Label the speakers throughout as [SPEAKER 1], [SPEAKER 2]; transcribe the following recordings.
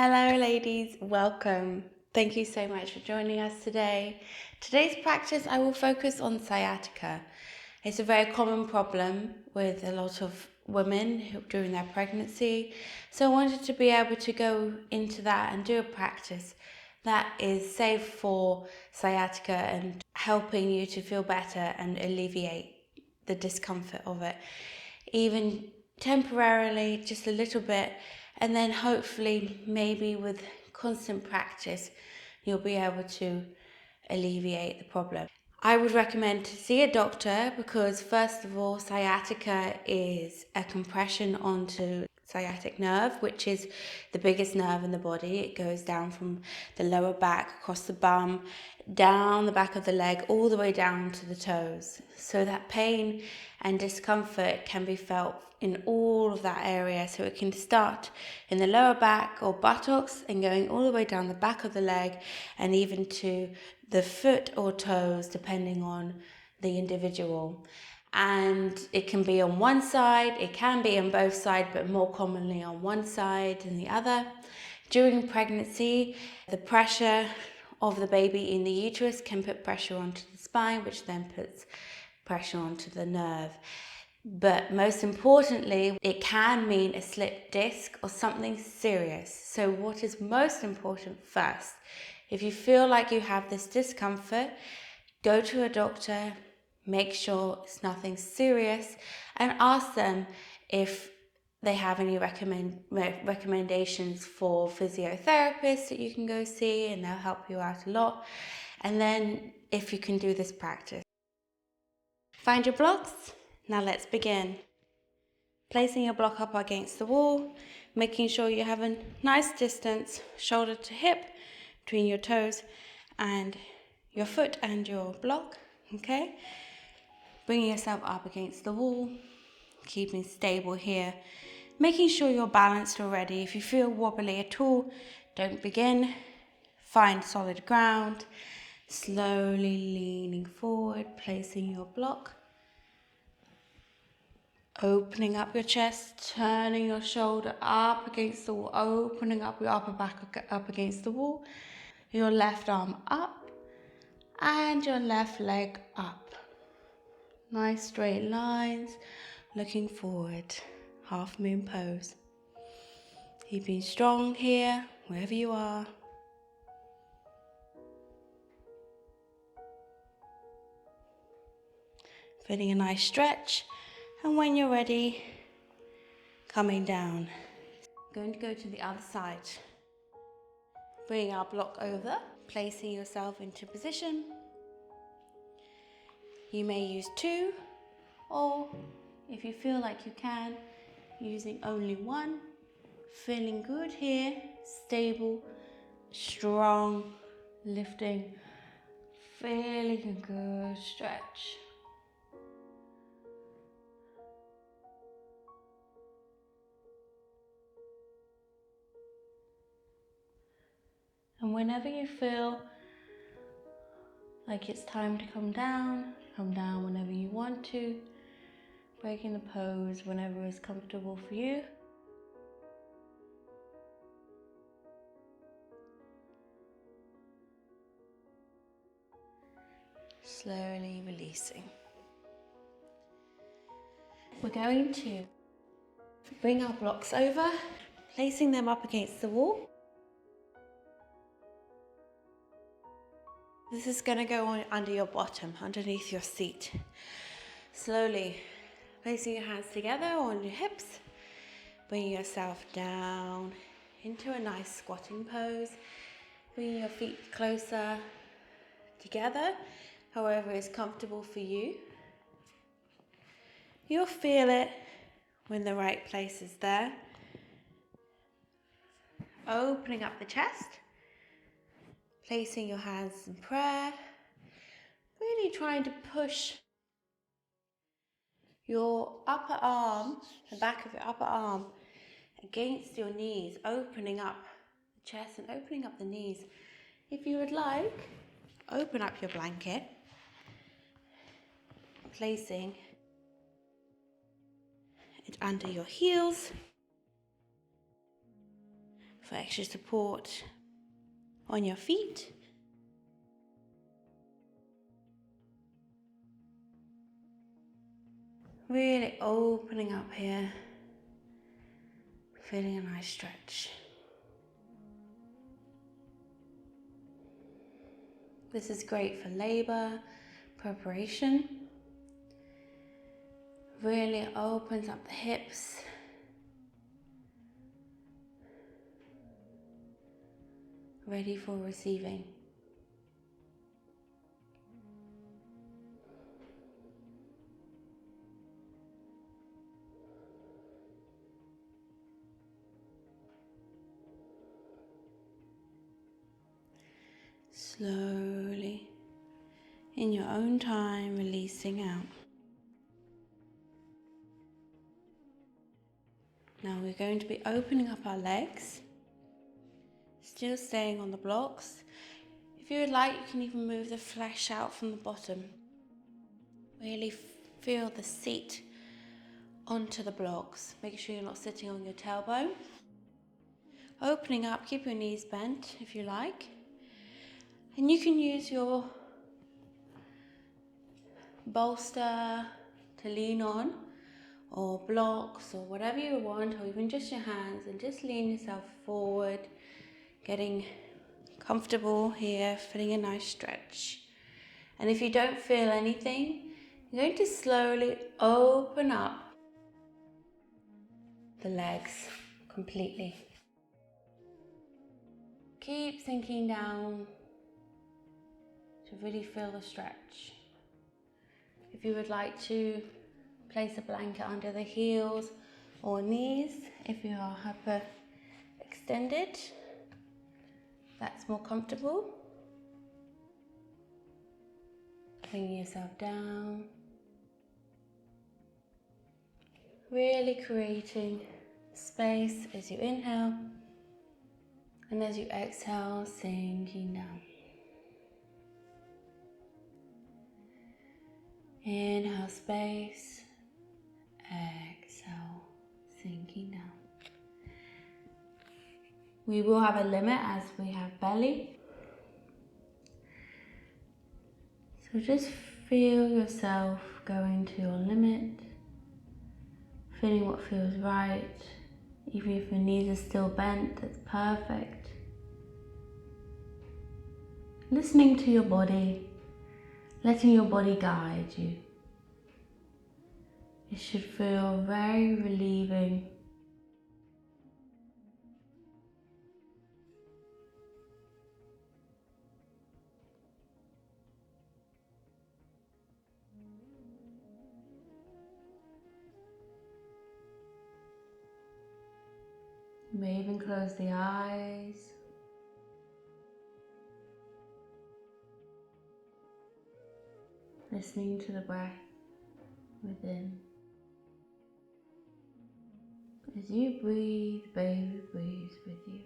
[SPEAKER 1] Hello ladies, welcome. Thank you so much for joining us today. Today's practice I will focus on sciatica. It's a very common problem with a lot of women during their pregnancy. So I wanted to be able to go into that and do a practice that is safe for sciatica and helping you to feel better and alleviate the discomfort of it. Even temporarily, just a little bit, and then hopefully maybe with constant practice you'll be able to alleviate the problem. I would recommend to see a doctor because first of all, sciatica is a compression onto sciatic nerve, which is the biggest nerve in the body. It goes down from the lower back, across the bum, down the back of the leg, all the way down to the toes. So that pain and discomfort can be felt in all of that area. So it can start in the lower back or buttocks and going all the way down the back of the leg and even to the foot or toes, depending on the individual. And it can be on one side, it can be on both sides, but more commonly on one side than the other. During pregnancy, the pressure of the baby in the uterus can put pressure onto the spine, which then puts pressure onto the nerve. But most importantly, it can mean a slipped disc or something serious. So what is most important first? If you feel like you have this discomfort, go to a doctor, make sure it's nothing serious, and ask them if they have any recommendations for physiotherapists that you can go see, and they'll help you out a lot. And then if you can do this practice. Find your blocks. Now let's begin. Placing your block up against the wall, making sure you have a nice distance, shoulder to hip, between your toes and your foot and your block, okay? Bringing yourself up against the wall, keeping stable here, making sure you're balanced already. If you feel wobbly at all, don't begin. Find solid ground, slowly leaning forward, placing your block, opening up your chest, turning your shoulder up against the wall, opening up your upper back up against the wall, your left arm up and your left leg up. Nice straight lines, looking forward, half moon pose. Keeping strong here, wherever you are. Feeling a nice stretch, and when you're ready, coming down. Going to go to the other side. Bring our block over, placing yourself into position. You may use two, or if you feel like you can, using only one. Feeling good here, stable, strong, lifting, feeling a good stretch. And whenever you feel like it's time to come down whenever you want to, breaking the pose whenever is comfortable for you. Slowly releasing. We're going to bring our blocks over, placing them up against the wall. This is going to go on under your bottom, underneath your seat. Slowly placing your hands together on your hips, bringing yourself down into a nice squatting pose, bringing your feet closer together, however is comfortable for you. You'll feel it when the right place is there. Opening up the chest, placing your hands in prayer, really trying to push your upper arm, the back of your upper arm, against your knees, opening up the chest and opening up the knees. If you would like, open up your blanket, placing it under your heels. for extra support on your feet. Really opening up here, feeling a nice stretch. This is great for labor, preparation. Really opens up the hips. Ready for receiving. Slowly, in your own time, releasing out. Now we're going to be opening up our legs, still staying on the blocks. If you would like, you can even move the flesh out from the bottom. Really feel the seat onto the blocks. Make sure you're not sitting on your tailbone. Opening up, keep your knees bent if you like. And you can use your bolster to lean on, or blocks, or whatever you want, or even just your hands, and just lean yourself forward, getting comfortable here, feeling a nice stretch. And if you don't feel anything, you're going to slowly open up the legs completely. Keep sinking down to really feel the stretch. If you would like to place a blanket under the heels or knees, if you are hyperextended, that's more comfortable. Bringing yourself down. Really creating space as you inhale, and as you exhale, sinking down. Inhale, space. Exhale, sinking down. We will have a limit as we have belly. So just feel yourself going to your limit, feeling what feels right. Even if your knees are still bent, that's perfect. Listening to your body, letting your body guide you. It should feel very relieving. You may even close the eyes. Listening to the breath within. As you breathe, baby breathes with you.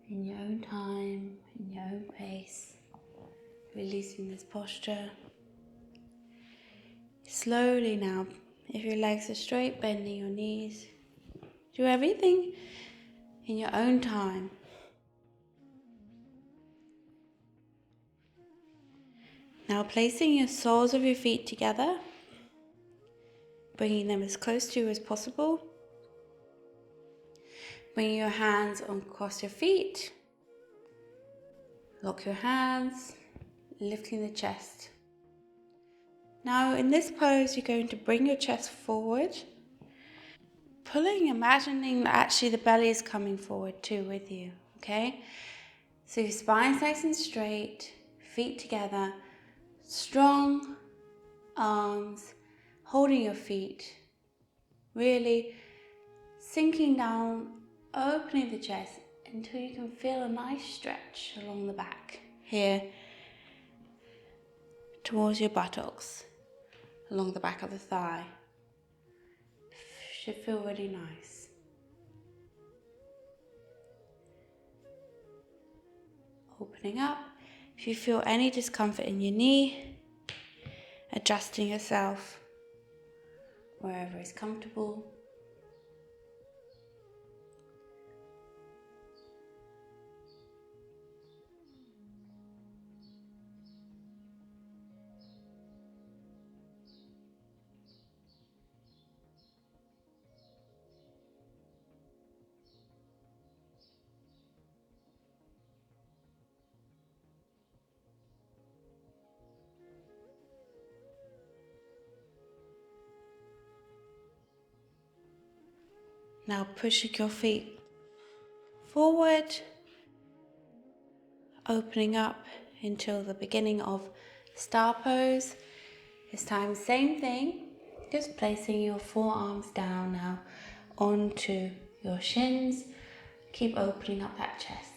[SPEAKER 1] In your own time, in your own pace, releasing this posture. Slowly now, if your legs are straight, bending your knees. Do everything in your own time. Now placing your soles of your feet together, bringing them as close to you as possible. Bringing your hands across your feet. Lock your hands, lifting the chest. Now in this pose, you're going to bring your chest forward, pulling, imagining that actually the belly is coming forward too with you, okay? So your spine's nice and straight, feet together, strong arms, holding your feet, really sinking down, opening the chest until you can feel a nice stretch along the back, here towards your buttocks, along the back of the thigh. Should feel really nice. opening up. If you feel any discomfort in your knee, adjusting yourself wherever is comfortable. Now pushing your feet forward, opening up until the beginning of star pose. This time, same thing, just placing your forearms down now onto your shins. Keep opening up that chest.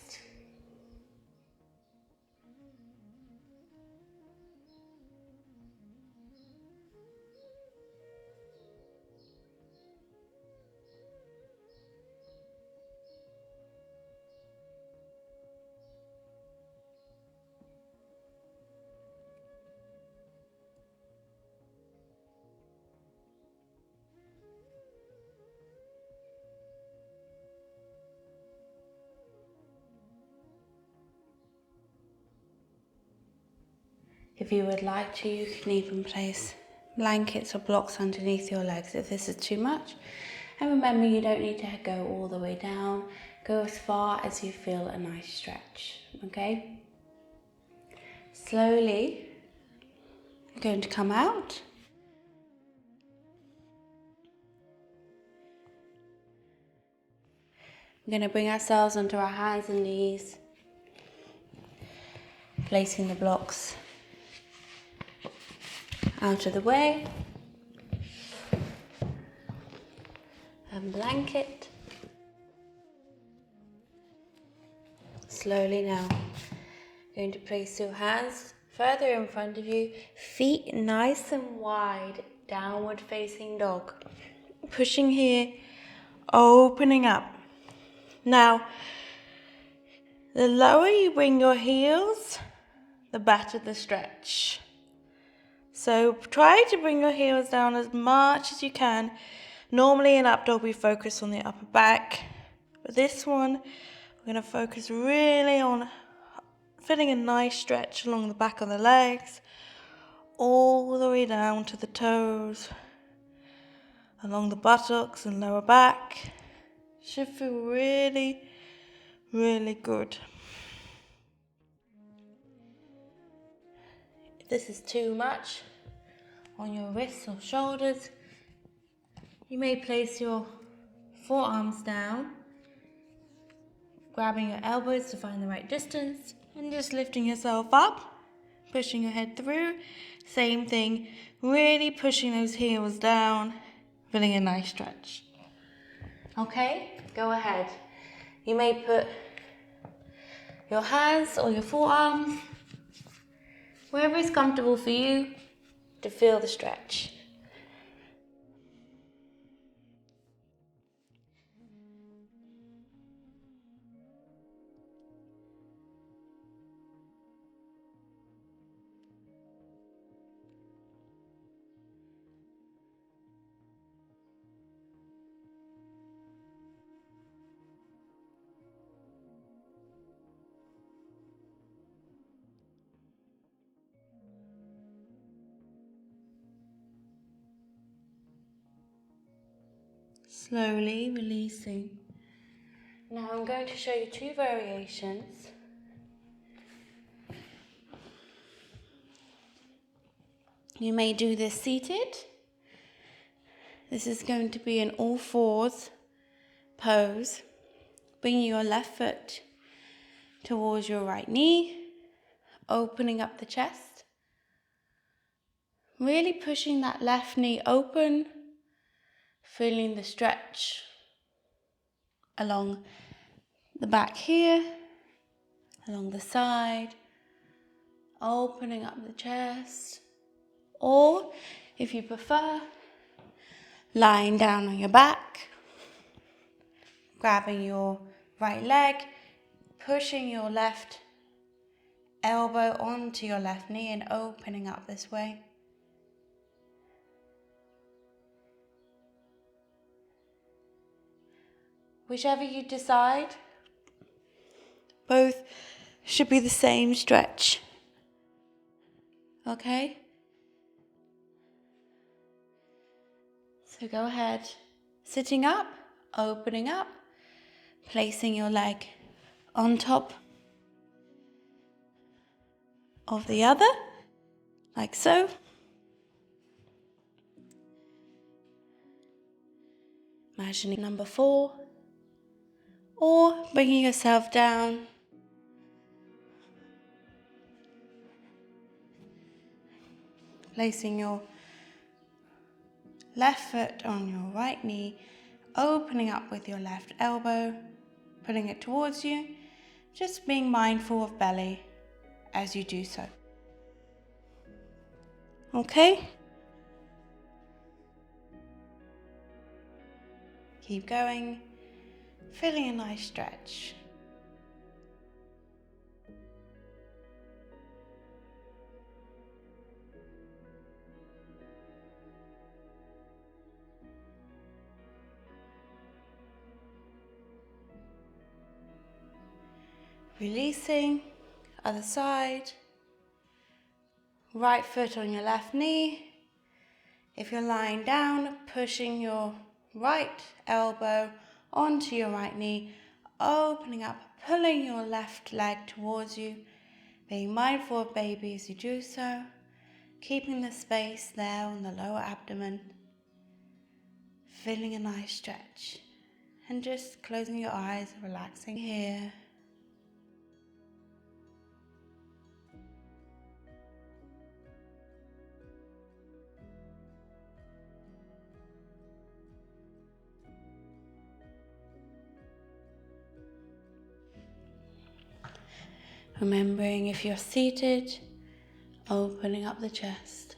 [SPEAKER 1] If you would like to, you can even place blankets or blocks underneath your legs if this is too much. And remember, you don't need to go all the way down. Go as far as you feel a nice stretch, okay? Slowly, I'm going to come out. We're going to bring ourselves onto our hands and knees, placing the blocks out of the way. And blanket. Slowly now, going to place your hands further in front of you, feet nice and wide, downward facing dog. Pushing here, opening up. Now, the lower you bring your heels, the better the stretch. So try to bring your heels down as much as you can. Normally in up dog we focus on the upper back, but this one we're going to focus really on feeling a nice stretch along the back of the legs, all the way down to the toes, along the buttocks and lower back. Should feel really, really good. If this is too much on your wrists or shoulders, you may place your forearms down, grabbing your elbows to find the right distance, and just lifting yourself up, pushing your head through. Same thing, really pushing those heels down, feeling a nice stretch. Okay, go ahead. You may put your hands or your forearms wherever is comfortable for you to feel the stretch. Slowly releasing. Now I'm going to show you two variations. You may do this seated. This is going to be an all fours pose. Bring your left foot towards your right knee, opening up the chest. Really pushing that left knee open, feeling the stretch along the back here, along the side, opening up the chest. Or, if you prefer, lying down on your back, grabbing your right leg, pushing your left elbow onto your left knee and opening up this way. Whichever you decide, both should be the same stretch. Okay? So go ahead, sitting up, opening up, placing your leg on top of the other, like so. Imagining number 4, or bringing yourself down. Placing your left foot on your right knee, opening up with your left elbow, pulling it towards you, just being mindful of belly as you do so. Okay? Keep going, feeling a nice stretch. Releasing, other side. Right foot on your left knee. If you're lying down, pushing your right elbow onto your right knee, opening up, pulling your left leg towards you, being mindful of baby as you do so, keeping the space there on the lower abdomen, feeling a nice stretch, and just closing your eyes, relaxing here. Remembering if you're seated, opening up the chest,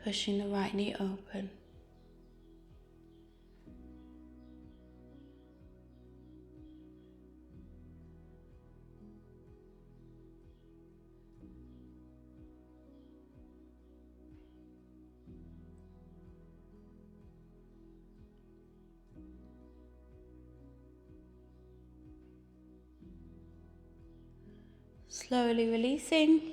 [SPEAKER 1] pushing the right knee open. Slowly releasing.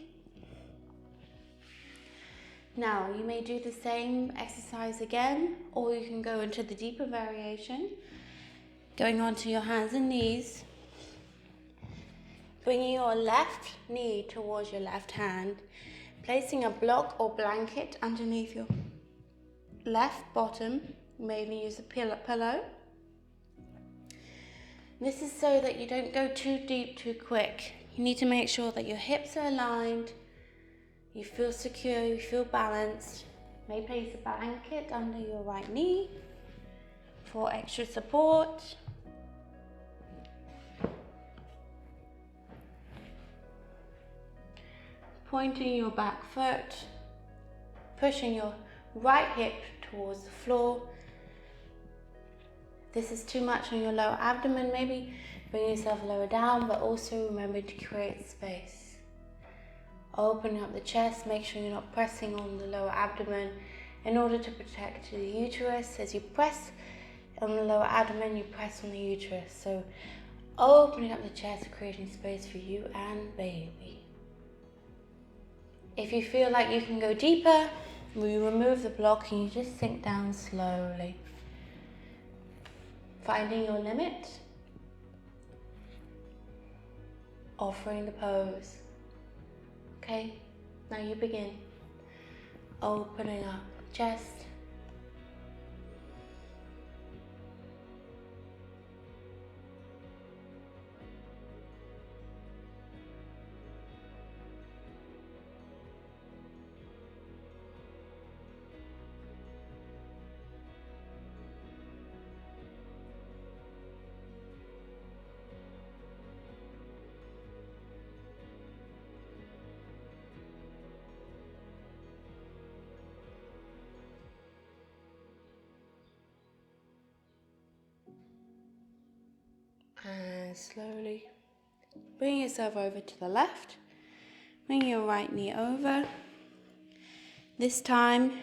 [SPEAKER 1] Now you may do the same exercise again, or you can go into the deeper variation, going onto your hands and knees, bringing your left knee towards your left hand, placing a block or blanket underneath your left bottom. You may even use a pillow. This is so that you don't go too deep too quick. You need to make sure that your hips are aligned, you feel secure, you feel balanced. You may place a blanket under your right knee for extra support. Pointing your back foot, pushing your right hip towards the floor. If this is too much on your lower abdomen, maybe bring yourself lower down, but also remember to create space. Opening up the chest, make sure you're not pressing on the lower abdomen in order to protect the uterus. As you press on the lower abdomen, you press on the uterus. So opening up the chest, creating space for you and baby. If you feel like you can go deeper, you remove the block and you just sink down slowly. Finding your limit, offering the pose. Okay, now you begin. Opening up chest. And slowly Bring yourself over to the left. Bring your right knee over. This time,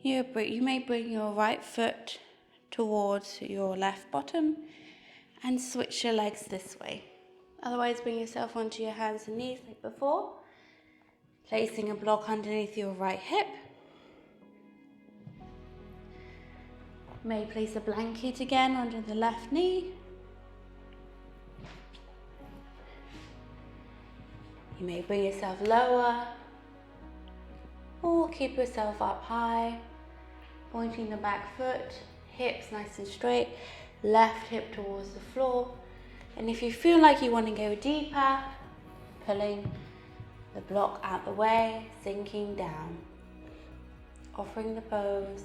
[SPEAKER 1] you may bring your right foot towards your left bottom and switch your legs this way. Otherwise, bring yourself onto your hands and knees like before, placing a block underneath your right hip. You may place a blanket again under the left knee. You may bring yourself lower or keep yourself up high, pointing the back foot, hips nice and straight, left hip towards the floor. And if you feel like you want to go deeper, pulling the block out the way, sinking down, offering the pose.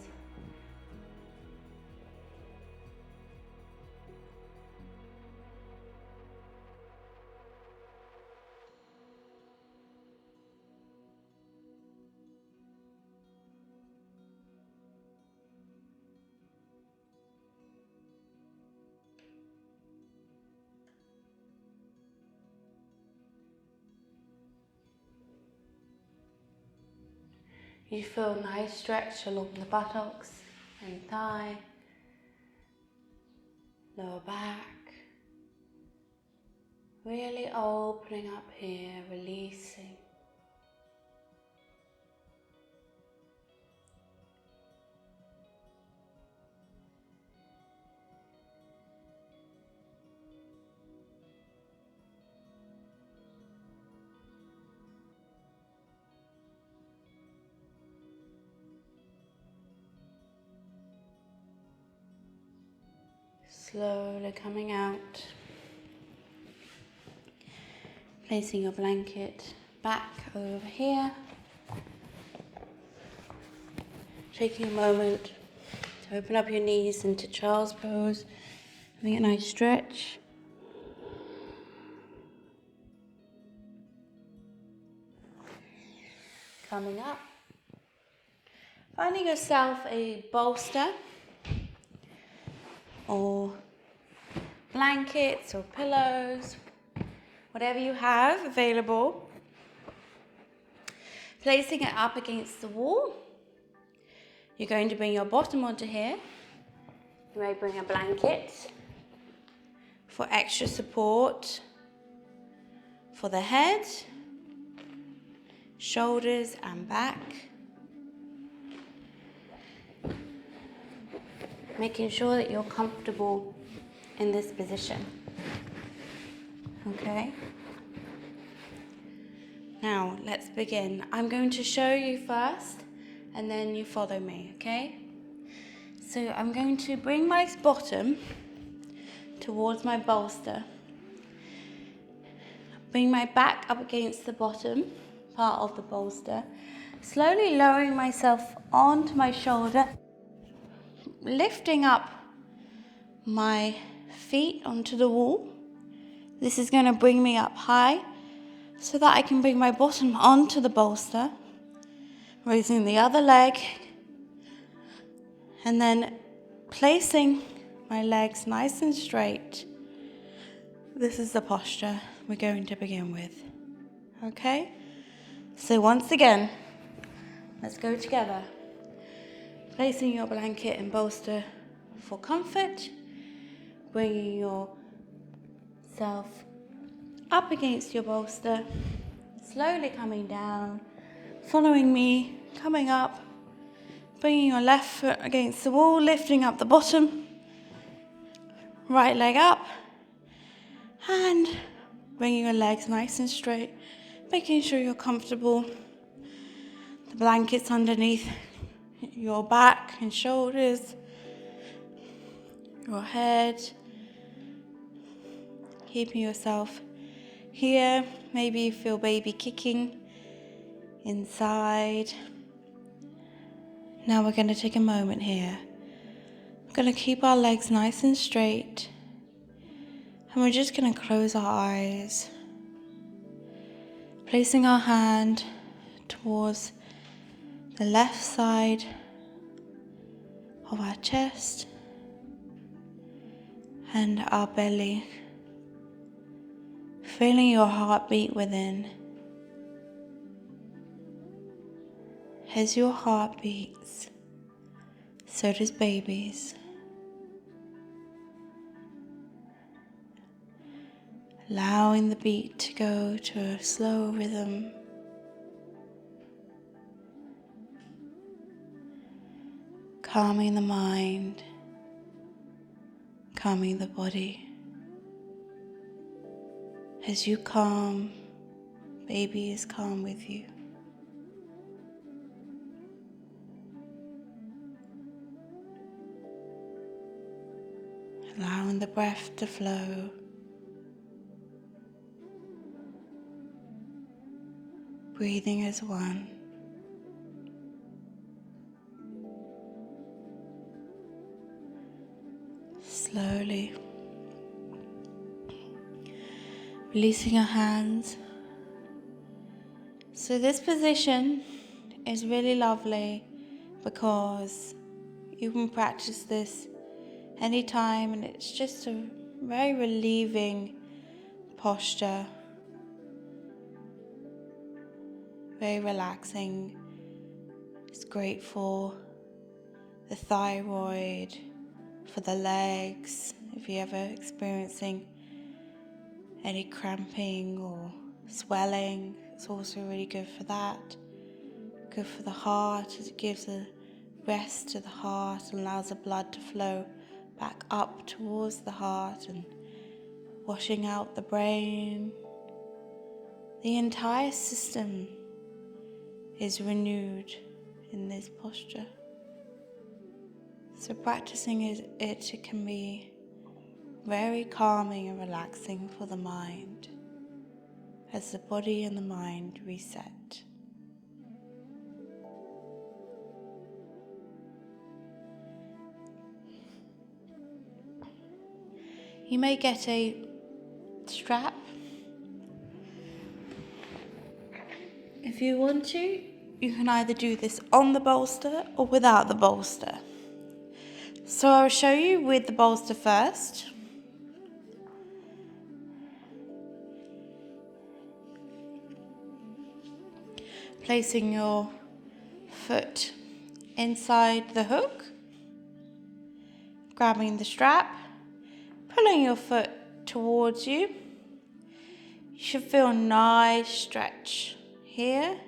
[SPEAKER 1] You feel a nice stretch along the buttocks and thigh, lower back, really opening up here, releasing. Slowly coming out, placing your blanket back over here, taking a moment to open up your knees into child's pose, having a nice stretch. Coming up, finding yourself a bolster or blankets or pillows, whatever you have available. Placing it up against the wall. You're going to bring your bottom onto here. You may bring a blanket for extra support for the head, shoulders and back. Making sure that you're comfortable in this position. Okay? Now, let's begin. I'm going to show you first, and then you follow me, okay? So I'm going to bring my bottom towards my bolster. Bring my back up against the bottom part of the bolster. Slowly lowering myself onto my shoulder, lifting up my feet onto the wall. This is going to bring me up high so that I can bring my bottom onto the bolster, raising the other leg, and then placing my legs nice and straight. This is the posture we're going to begin with. Okay? So once again, let's go together. Placing your blanket and bolster for comfort, bringing yourself up against your bolster, slowly coming down, following me, coming up, bringing your left foot against the wall, lifting up the bottom, right leg up, and bringing your legs nice and straight, making sure you're comfortable. The blanket's underneath your back and shoulders, your head, keeping yourself here. Maybe you feel baby kicking inside. Now we're going to take a moment here. We're going to keep our legs nice and straight, and we're just going to close our eyes, placing our hand towards the left side of our chest and our belly. feeling your heartbeat within. As your heart beats, so does baby's. Allowing the beat to go to a slow rhythm. Calming the mind, calming the body. As you calm, baby is calm with you. Allowing the breath to flow. Breathing as one. Slowly. Releasing your hands. So this position is really lovely because you can practice this anytime, and it's just a very relieving posture. Very relaxing. It's great for the thyroid, for the legs, if you're ever experiencing any cramping or swelling. It's also really good for that. Good for the heart, as it gives a rest to the heart and allows the blood to flow back up towards the heart and washing out the brain. The entire system is renewed in this posture. So practicing it can be very calming and relaxing for the mind as the body and the mind reset. You may get a strap. If you want to, you can either do this on the bolster or without the bolster. So I'll show you with the bolster first. Placing your foot inside the hook, grabbing the strap, pulling your foot towards you. You should feel a nice stretch here,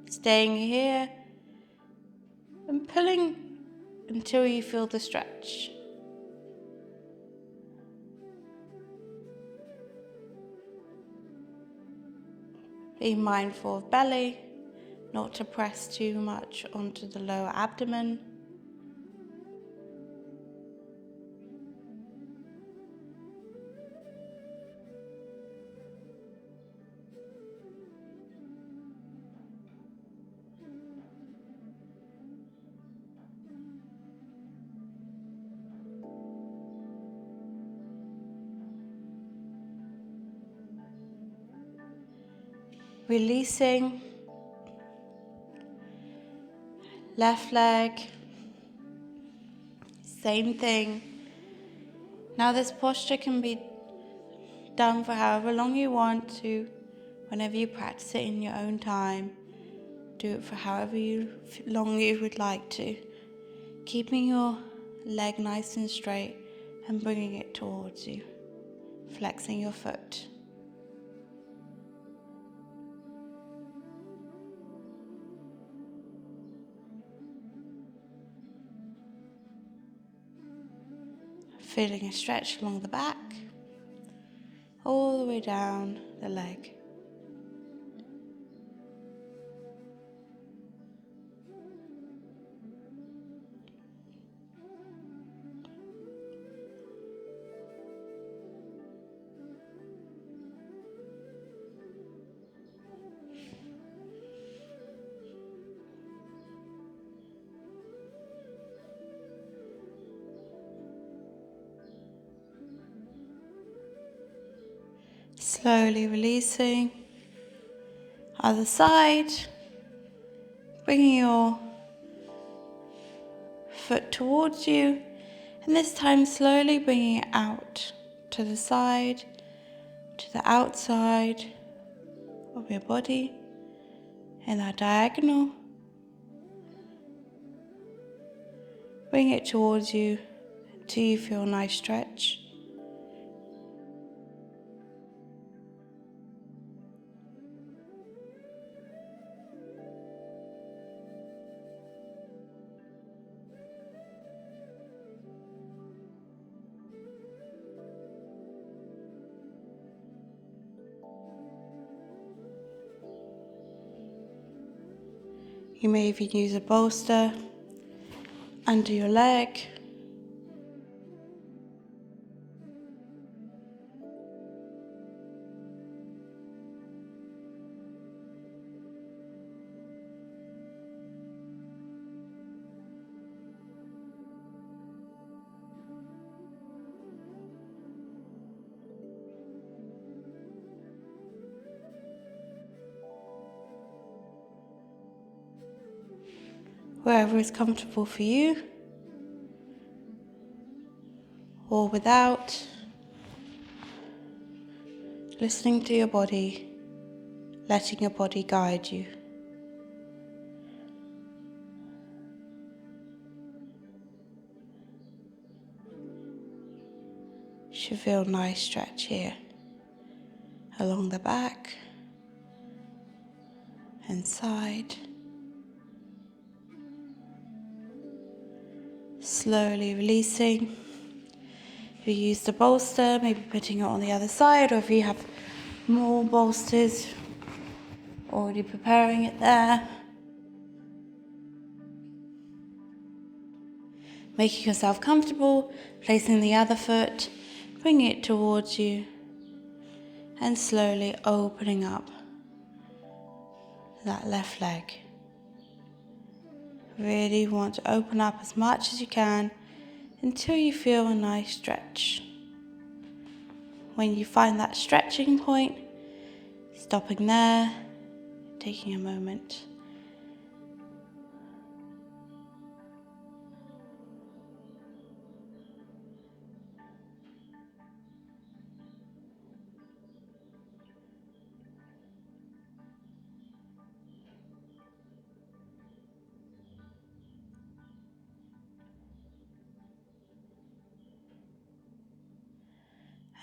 [SPEAKER 1] staying here and pulling until you feel the stretch. Be mindful of belly, not to press too much onto the lower abdomen. Releasing, left leg, same thing. Now this posture can be done for however long you want to, whenever you practice it in your own time. Do it for however long you would like to. Keeping your leg nice and straight and bringing it towards you. Flexing your foot. Feeling a stretch along the back, all the way down the leg. Slowly releasing. Other side. Bringing your foot towards you. And this time slowly bringing it out to the side, to the outside of your body in that diagonal. Bring it towards you until you feel a nice stretch. You may even use a bolster under your leg. Wherever is comfortable for you, or without, listening to your body, letting your body guide you. You should feel a nice stretch here, along the back and side. Slowly releasing. If you use the bolster, maybe putting it on the other side, or if you have more bolsters, already preparing it there. Making yourself comfortable, placing the other foot, bringing it towards you, and slowly opening up that left leg. Really want to open up as much as you can until you feel a nice stretch. When you find that stretching point, stopping there, taking a moment.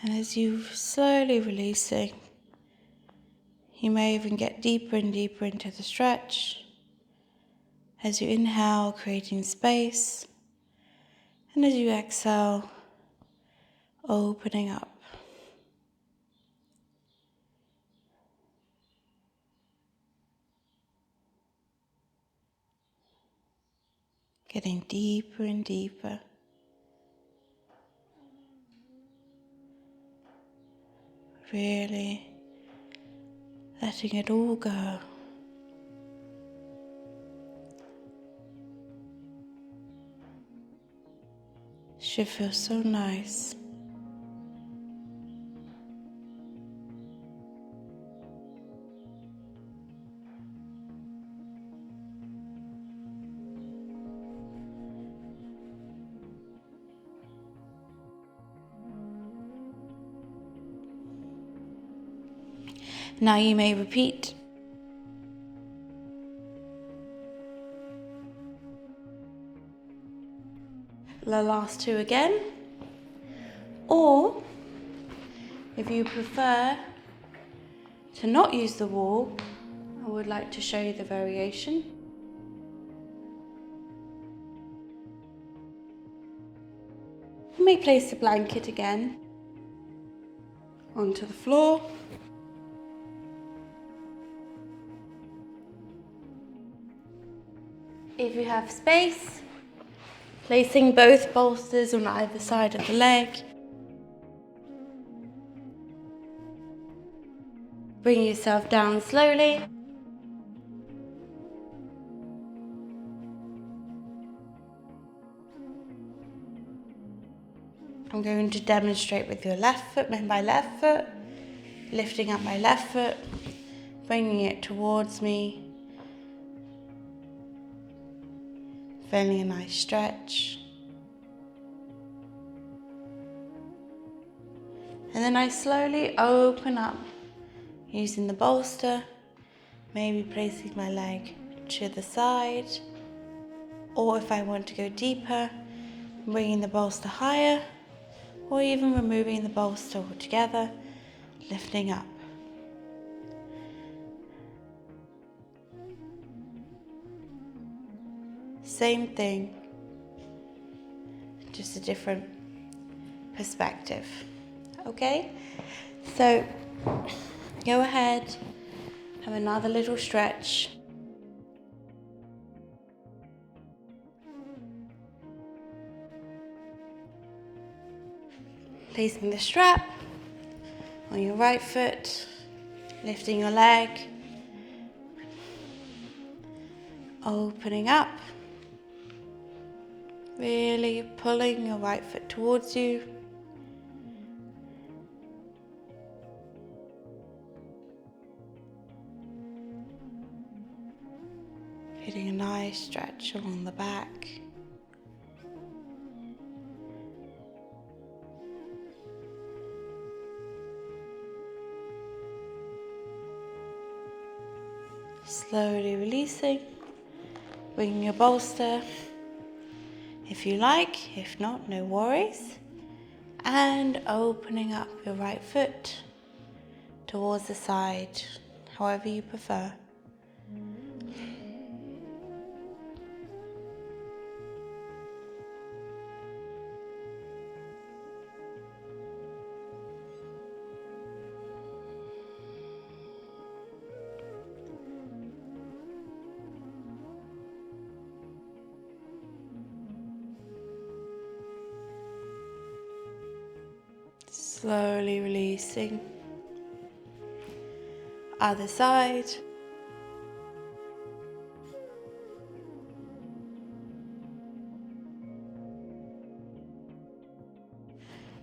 [SPEAKER 1] And as you slowly releasing, you may even get deeper and deeper into the stretch. As you inhale, creating space, and as you exhale, opening up. Getting deeper and deeper. Really letting it all go. Should feel so nice. Now you may repeat. The last two again. Or, if you prefer to not use the wall, I would like to show you the variation. You may place the blanket again onto the floor. If you have space, placing both bolsters on either side of the leg. Bring yourself down slowly. I'm going to demonstrate with your left foot, with my left foot, lifting up my left foot, bringing it towards me, feeling a nice stretch. And then I slowly open up using the bolster, maybe placing my leg to the side, or if I want to go deeper, bringing the bolster higher, or even removing the bolster altogether, lifting up. Same thing, just a different perspective. Okay? So go ahead, have another little stretch. Placing the strap on your right foot, lifting your leg, opening up, really pulling your right foot towards you. Getting a nice stretch along the back. Slowly releasing, bringing your bolster if you like, if not, no worries. And opening up your right foot towards the side, however you prefer. Slowly releasing. Other side.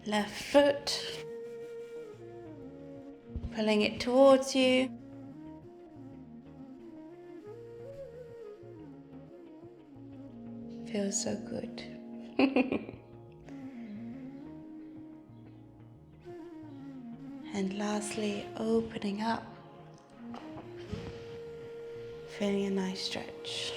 [SPEAKER 1] Left foot. Pulling it towards you. Feels so good. And lastly, opening up, feeling a nice stretch.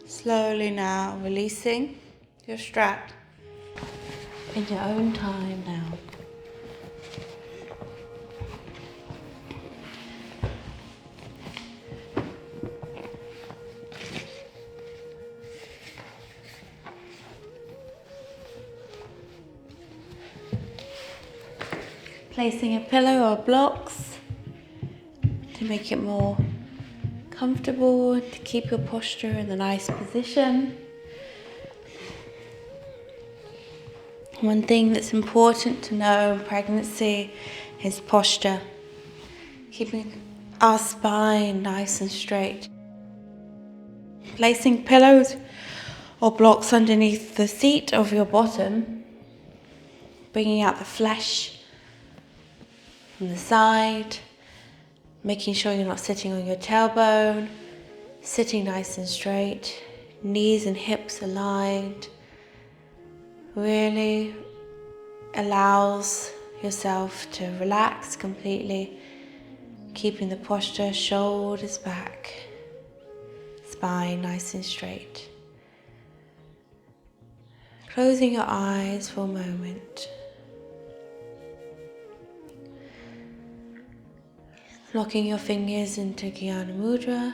[SPEAKER 1] Slowly now releasing your strap in your own time now. Placing a pillow or blocks to make it more comfortable, to keep your posture in a nice position. One thing that's important to know in pregnancy is posture. Keeping our spine nice and straight. Placing pillows or blocks underneath the seat of your bottom, bringing out the flesh from the side, making sure you're not sitting on your tailbone, sitting nice and straight, knees and hips aligned, really allows yourself to relax completely, keeping the posture, shoulders back, spine nice and straight. Closing your eyes for a moment. Locking your fingers into Jnana Mudra.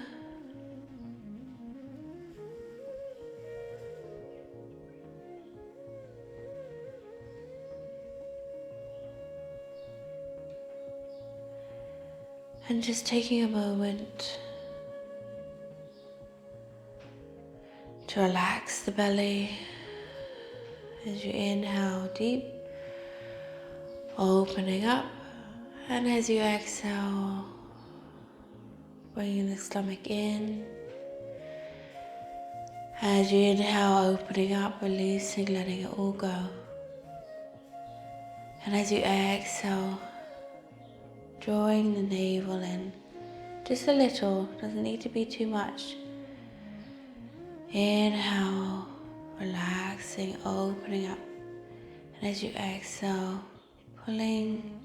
[SPEAKER 1] And just taking a moment to relax the belly as you inhale deep, opening up, and as you exhale, bringing the stomach in. As you inhale, opening up, releasing, letting it all go. And as you exhale, drawing the navel in just a little, doesn't need to be too much. Inhale, relaxing, opening up. And as you exhale, pulling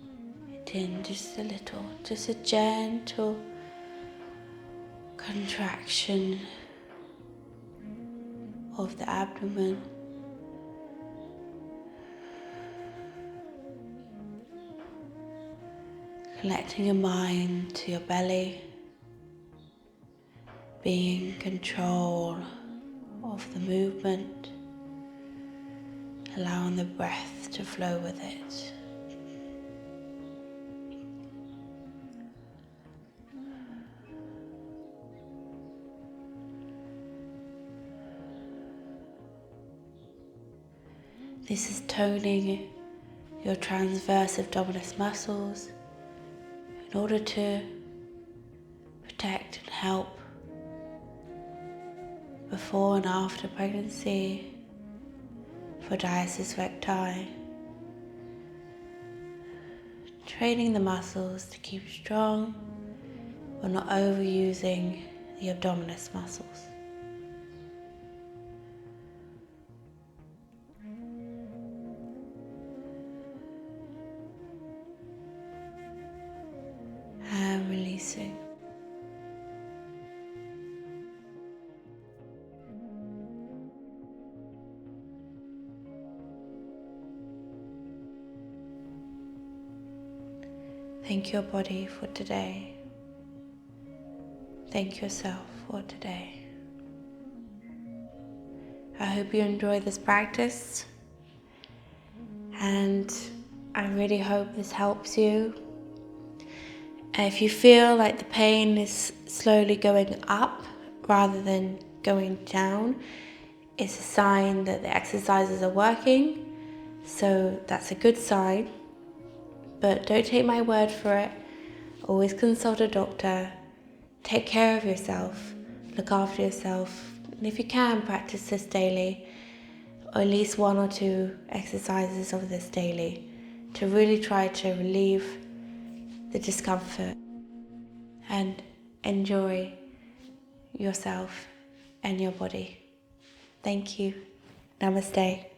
[SPEAKER 1] it in just a little, just a gentle contraction of the abdomen. Connecting your mind to your belly, being in control of the movement, allowing the breath to flow with it. This is toning your transverse abdominis muscles in order to protect and help before and after pregnancy for diastasis recti. Training the muscles to keep strong but not overusing the abdominis muscles. And releasing. Thank your body for today. Thank yourself for today. I hope you enjoy this practice, and I really hope this helps you. If you feel like the pain is slowly going up rather than going down, it's a sign that the exercises are working, so that's a good sign. But don't take my word for it. Always consult a doctor. Take care of yourself. Look after yourself. And if you can, practice this daily, or at least 1 or 2 exercises of this daily, to really try to relieve the discomfort and enjoy yourself and your body. Thank you. Namaste.